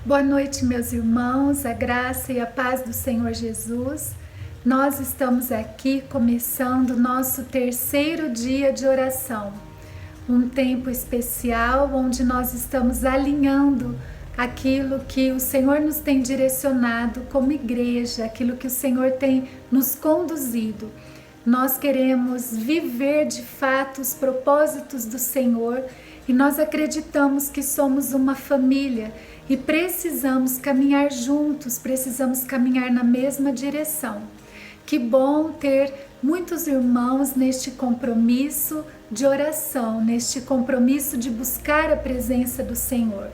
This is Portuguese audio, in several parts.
Boa noite, meus irmãos, a graça e a paz do Senhor Jesus. Nós estamos aqui começando nosso terceiro dia de oração, um tempo especial onde nós estamos alinhando aquilo que o Senhor nos tem direcionado como igreja, aquilo que o Senhor tem nos conduzido. Nós queremos viver de fato os propósitos do Senhor e nós acreditamos que somos uma família e precisamos caminhar juntos, precisamos caminhar na mesma direção. Que bom ter muitos irmãos neste compromisso de oração, neste compromisso de buscar a presença do Senhor.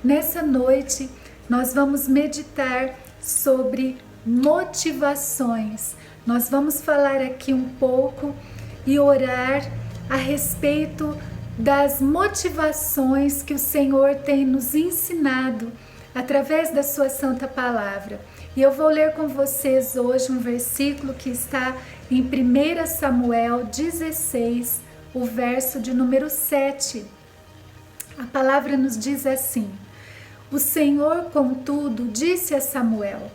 Nessa noite, nós vamos meditar sobre motivações. Nós vamos falar aqui um pouco e orar a respeito das motivações que o Senhor tem nos ensinado através da sua santa palavra. E eu vou ler com vocês hoje um versículo que está em 1 Samuel 16, o verso de número 7. A palavra nos diz assim: O Senhor, contudo, disse a Samuel: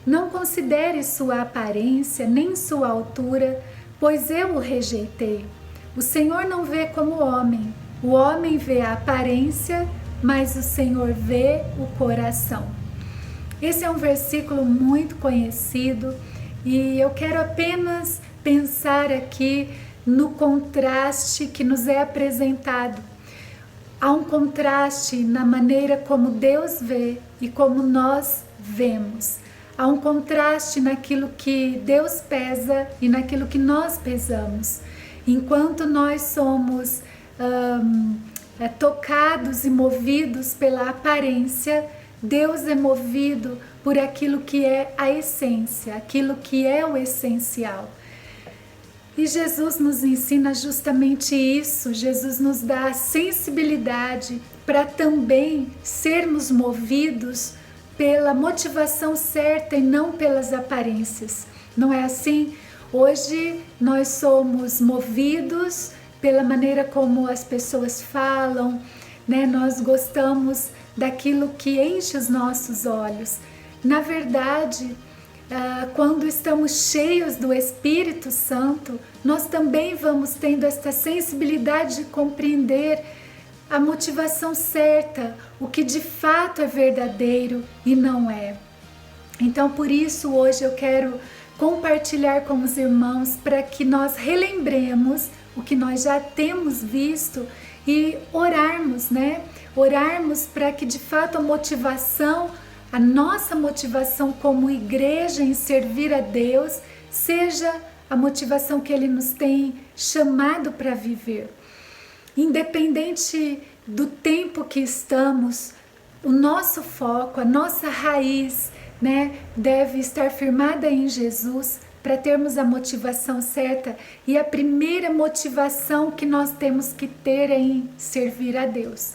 Não considere sua aparência nem sua altura, pois eu o rejeitei. O Senhor não vê como o homem vê a aparência, mas o Senhor vê o coração. Esse é um versículo muito conhecido e eu quero apenas pensar aqui no contraste que nos é apresentado. Há um contraste na maneira como Deus vê e como nós vemos. Há um contraste naquilo que Deus pesa e naquilo que nós pesamos. Enquanto nós somos tocados e movidos pela aparência, Deus é movido por aquilo que é a essência, aquilo que é o essencial. E Jesus nos ensina justamente isso. Jesus nos dá a sensibilidade para também sermos movidos pela motivação certa e não pelas aparências. Não é assim? Hoje nós somos movidos pela maneira como as pessoas falam, né? Nós gostamos daquilo que enche os nossos olhos. Na verdade, quando estamos cheios do Espírito Santo, nós também vamos tendo esta sensibilidade de compreender a motivação certa, o que de fato é verdadeiro e não é. Então, por isso, hoje eu quero compartilhar com os irmãos para que nós relembremos o que nós já temos visto e orarmos, né? Orarmos para que de fato a nossa motivação como igreja em servir a Deus seja a motivação que Ele nos tem chamado para viver. Independente do tempo que estamos, o nosso foco, a nossa raiz, né, deve estar firmada em Jesus para termos a motivação certa. E a primeira motivação que nós temos que ter é em servir a Deus.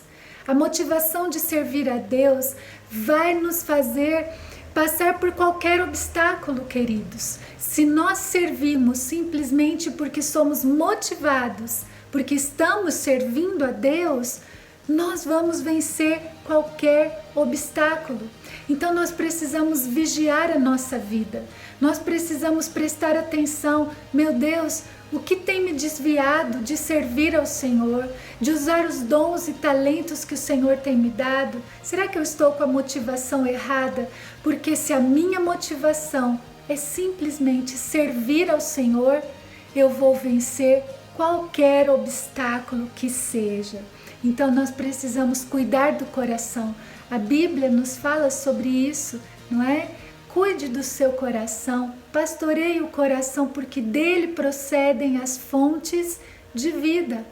A motivação de servir a Deus vai nos fazer passar por qualquer obstáculo, queridos. Se nós servimos simplesmente porque somos motivados, porque estamos servindo a Deus, nós vamos vencer qualquer obstáculo. Então nós precisamos vigiar a nossa vida. Nós precisamos prestar atenção. Meu Deus, o que tem me desviado de servir ao Senhor, de usar os dons e talentos que o Senhor tem me dado? Será que eu estou com a motivação errada? Porque se a minha motivação é simplesmente servir ao Senhor, eu vou vencer qualquer obstáculo que seja. Então nós precisamos cuidar do coração. A Bíblia nos fala sobre isso, não é? Cuide do seu coração, pastoreie o coração, porque dele procedem as fontes de vida.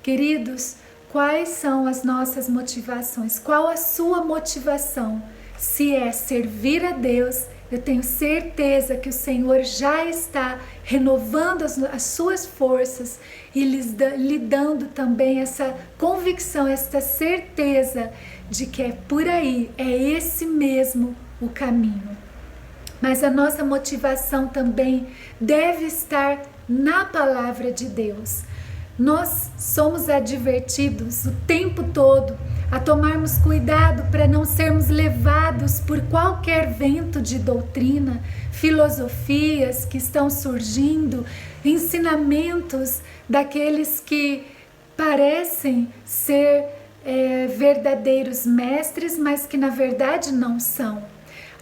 Queridos, quais são as nossas motivações? Qual a sua motivação? Se é servir a Deus, eu tenho certeza que o Senhor já está renovando as suas forças e lhe dando também essa convicção, essa certeza de que é por aí, é esse mesmo o caminho. Mas a nossa motivação também deve estar na palavra de Deus. Nós somos advertidos o tempo todo a tomarmos cuidado para não sermos levados por qualquer vento de doutrina, filosofias que estão surgindo, ensinamentos daqueles que parecem ser verdadeiros mestres, mas que na verdade não são.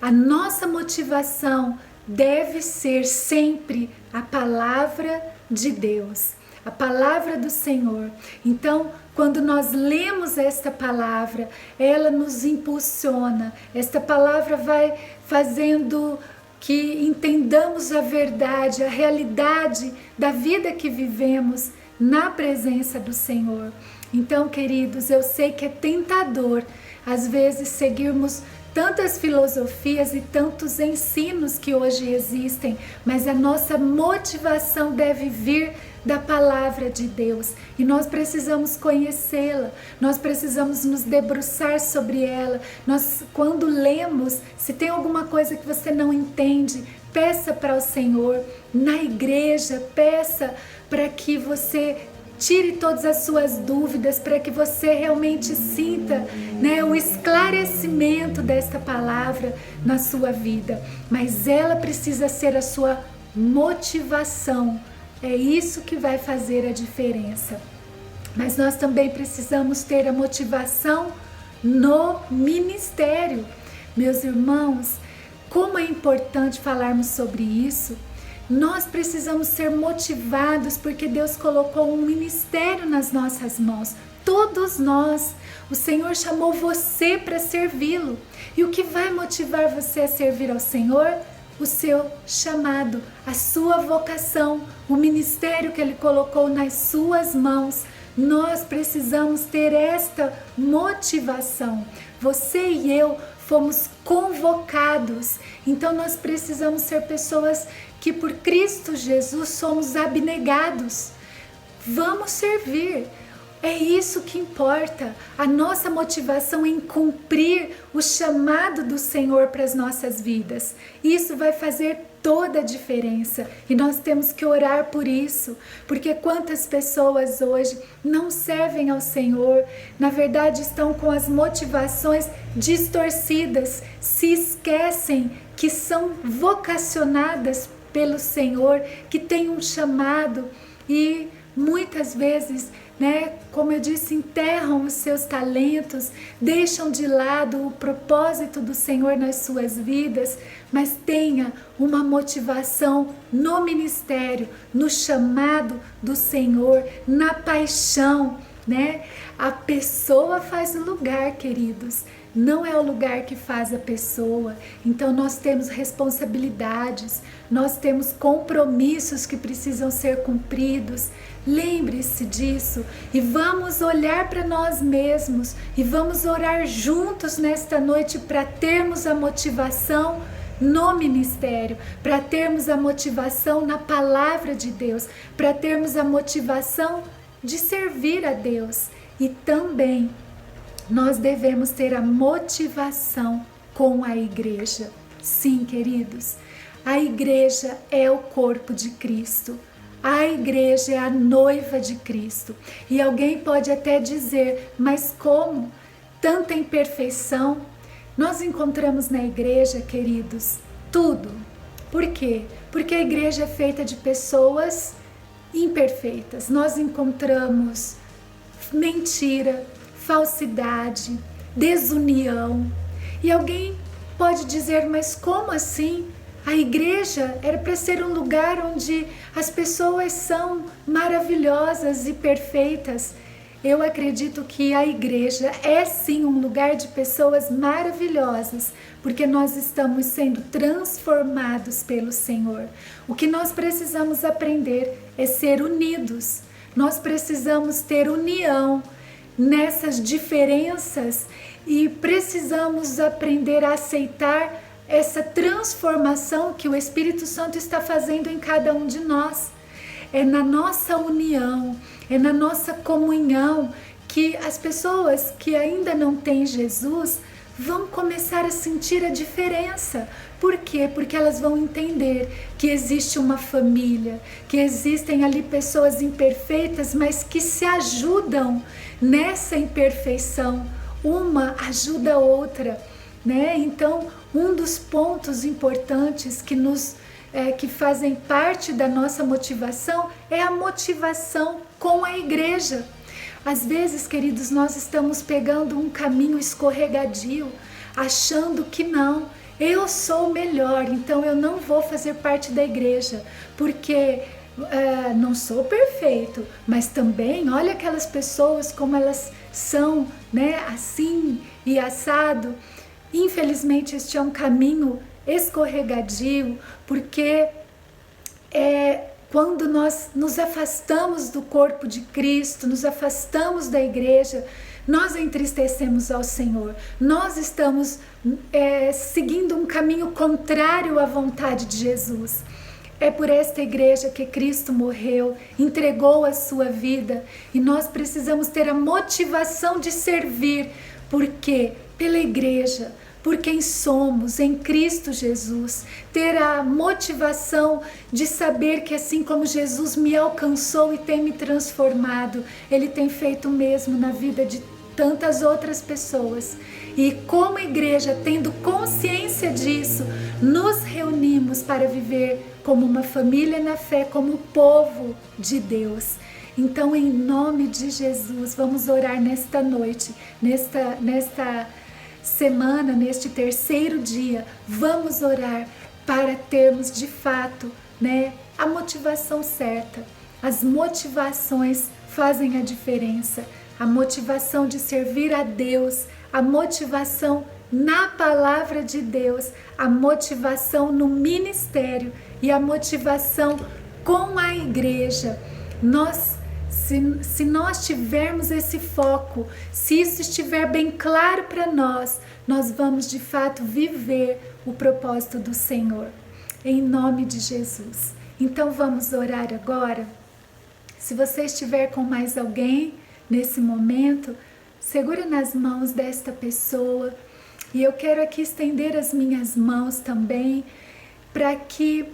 A nossa motivação deve ser sempre a palavra de Deus, a palavra do Senhor. Então, quando nós lemos esta palavra, ela nos impulsiona. Esta palavra vai fazendo que entendamos a verdade, a realidade da vida que vivemos na presença do Senhor. Então, queridos, eu sei que é tentador, às vezes, seguirmos tantas filosofias e tantos ensinos que hoje existem, mas a nossa motivação deve vir da palavra de Deus e nós precisamos conhecê-la, nós precisamos nos debruçar sobre ela. Nós, quando lemos, se tem alguma coisa que você não entende, peça para o Senhor na igreja, peça para que você tire todas as suas dúvidas, para que você realmente sinta, o esclarecimento desta palavra na sua vida. Mas ela precisa ser a sua motivação. É isso que vai fazer a diferença. Mas nós também precisamos ter a motivação no ministério. Meus irmãos, como é importante falarmos sobre isso. Nós precisamos ser motivados porque Deus colocou um ministério nas nossas mãos. Todos nós. O Senhor chamou você para servi-lo. E o que vai motivar você a servir ao Senhor? O seu chamado, a sua vocação, o ministério que Ele colocou nas suas mãos. Nós precisamos ter esta motivação. Você e eu fomos convocados. Então nós precisamos ser pessoas que por Cristo Jesus somos abnegados. Vamos servir. É isso que importa. A nossa motivação em cumprir o chamado do Senhor para as nossas vidas. Isso vai fazer toda a diferença. E nós temos que orar por isso. Porque quantas pessoas hoje não servem ao Senhor, na verdade estão com as motivações distorcidas, se esquecem que são vocacionadas pelo Senhor, que têm um chamado e muitas vezes, como eu disse, enterram os seus talentos, deixam de lado o propósito do Senhor nas suas vidas, mas tenha uma motivação no ministério, no chamado do Senhor, na paixão, A pessoa faz o lugar, queridos. Não é o lugar que faz a pessoa. Então nós temos responsabilidades, nós temos compromissos que precisam ser cumpridos. Lembre-se disso e vamos olhar para nós mesmos e vamos orar juntos nesta noite para termos a motivação no ministério, para termos a motivação na palavra de Deus, para termos a motivação de servir a Deus. E também nós devemos ter a motivação com a igreja. Sim, queridos, a igreja é o corpo de Cristo. A igreja é a noiva de Cristo. E alguém pode até dizer, mas como? Tanta imperfeição? Nós encontramos na igreja, queridos, tudo. Por quê? Porque a igreja é feita de pessoas imperfeitas. Nós encontramos mentira, falsidade, desunião. E alguém pode dizer, mas como assim? A igreja era para ser um lugar onde as pessoas são maravilhosas e perfeitas. Eu acredito que a igreja é sim um lugar de pessoas maravilhosas, porque nós estamos sendo transformados pelo Senhor. O que nós precisamos aprender é ser unidos. Nós precisamos ter união nessas diferenças e precisamos aprender a aceitar essa transformação que o Espírito Santo está fazendo em cada um de nós. É na nossa união, é na nossa comunhão que as pessoas que ainda não têm Jesus vão começar a sentir a diferença. Por quê? Porque elas vão entender que existe uma família, que existem ali pessoas imperfeitas, mas que se ajudam nessa imperfeição uma ajuda a outra, né? Então, um dos pontos importantes que fazem parte da nossa motivação é a motivação com a igreja. Às vezes, queridos, nós estamos pegando um caminho escorregadio, achando que não, eu sou o melhor, então eu não vou fazer parte da igreja, porque não sou perfeito, mas também olha aquelas pessoas como elas são, né, assim e assado. Infelizmente, este é um caminho escorregadio, porque quando nós nos afastamos do corpo de Cristo, nos afastamos da igreja, nós entristecemos ao Senhor. Nós estamos seguindo um caminho contrário à vontade de Jesus. É por esta igreja que Cristo morreu, entregou a sua vida, e nós precisamos ter a motivação de servir. Por quê? Pela igreja, por quem somos em Cristo Jesus, ter a motivação de saber que assim como Jesus me alcançou e tem me transformado, Ele tem feito o mesmo na vida de tantas outras pessoas. E como igreja, tendo consciência disso, nos reunimos para viver como uma família na fé, como povo de Deus. Então, em nome de Jesus, vamos orar nesta noite, nesta semana, neste terceiro dia, vamos orar para termos de fato, né, a motivação certa. As motivações fazem a diferença. A motivação de servir a Deus, a motivação na palavra de Deus, a motivação no ministério e a motivação com a igreja. Se nós tivermos esse foco, se isso estiver bem claro para nós, nós vamos de fato viver o propósito do Senhor, em nome de Jesus. Então vamos orar agora. Se você estiver com mais alguém nesse momento, segura nas mãos desta pessoa, e eu quero aqui estender as minhas mãos também, para que,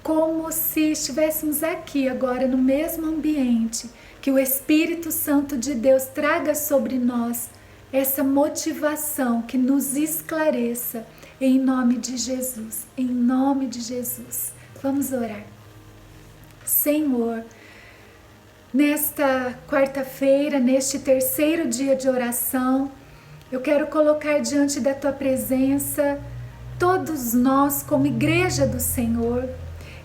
como se estivéssemos aqui agora no mesmo ambiente, que o Espírito Santo de Deus traga sobre nós essa motivação que nos esclareça, em nome de Jesus, em nome de Jesus. Vamos orar. Senhor, nesta quarta-feira, neste terceiro dia de oração, eu quero colocar diante da Tua presença todos nós como igreja do Senhor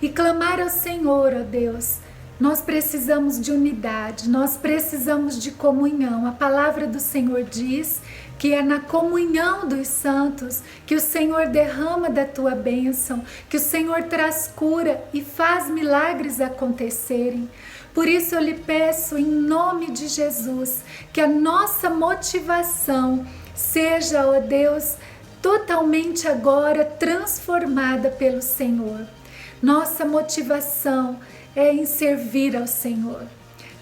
e clamar ao Senhor, ó Deus. Nós precisamos de unidade, nós precisamos de comunhão. A palavra do Senhor diz que é na comunhão dos santos que o Senhor derrama da Tua bênção, que o Senhor traz cura e faz milagres acontecerem. Por isso eu lhe peço, em nome de Jesus, que a nossa motivação seja, ó Deus, totalmente agora transformada pelo Senhor. Nossa motivação é em servir ao Senhor.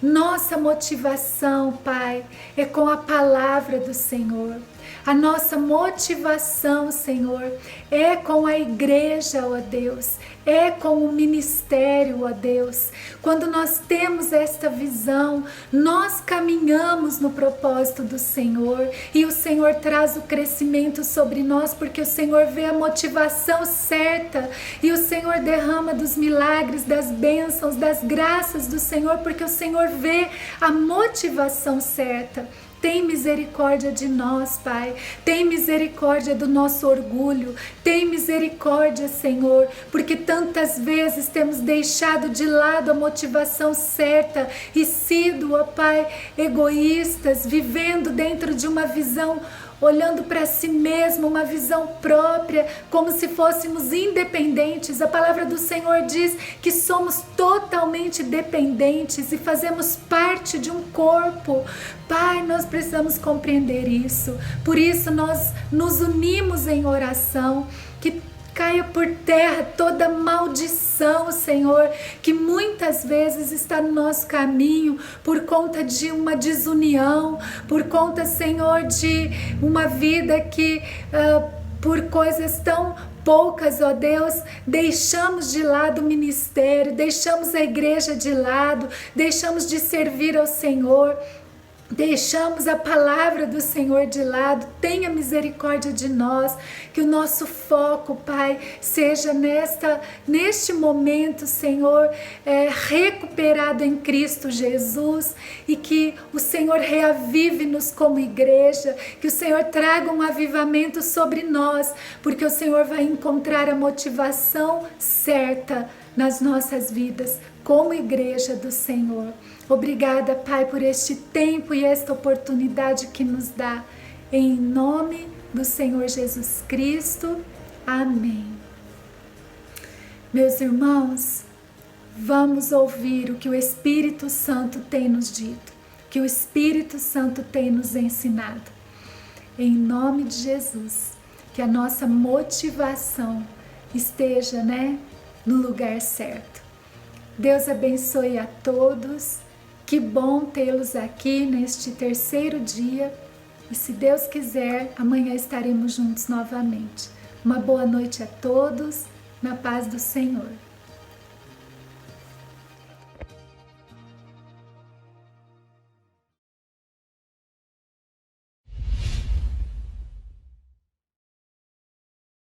Nossa motivação, Pai, é com a palavra do Senhor. A nossa motivação, Senhor, é com a igreja, ó Deus, é com o ministério, ó Deus. Quando nós temos esta visão, nós caminhamos no propósito do Senhor e o Senhor traz o crescimento sobre nós, porque o Senhor vê a motivação certa e o Senhor derrama dos milagres, das bênçãos, das graças do Senhor, porque o Senhor vê a motivação certa. Tem misericórdia de nós, Pai. Tem misericórdia do nosso orgulho. Tem misericórdia, Senhor, porque tantas vezes temos deixado de lado a motivação certa e sido, ó Pai, egoístas, vivendo dentro de uma visão, olhando para si mesmo, uma visão própria, como se fôssemos independentes. A palavra do Senhor diz que somos totalmente dependentes e fazemos parte de um corpo. Pai, nós precisamos compreender isso. Por isso nós nos unimos em oração, que caia por terra toda maldição, Senhor, que muitas vezes está no nosso caminho por conta de uma desunião, por conta, Senhor, de uma vida que por coisas tão poucas, ó Deus, deixamos de lado o ministério, deixamos a igreja de lado, deixamos de servir ao Senhor. deixamos a palavra do Senhor de lado. Tenha misericórdia de nós, que o nosso foco, Pai, seja neste momento, Senhor, recuperado em Cristo Jesus, e que o Senhor reavive-nos como igreja, que o Senhor traga um avivamento sobre nós, porque o Senhor vai encontrar a motivação certa nas nossas vidas, como igreja do Senhor. Obrigada, Pai, por este tempo e esta oportunidade que nos dá. Em nome do Senhor Jesus Cristo. Amém. Meus irmãos, vamos ouvir o que o Espírito Santo tem nos dito, que o Espírito Santo tem nos ensinado. Em nome de Jesus, que a nossa motivação esteja, no lugar certo. Deus abençoe a todos. Que bom tê-los aqui neste terceiro dia. E se Deus quiser, amanhã estaremos juntos novamente. Uma boa noite a todos, na paz do Senhor.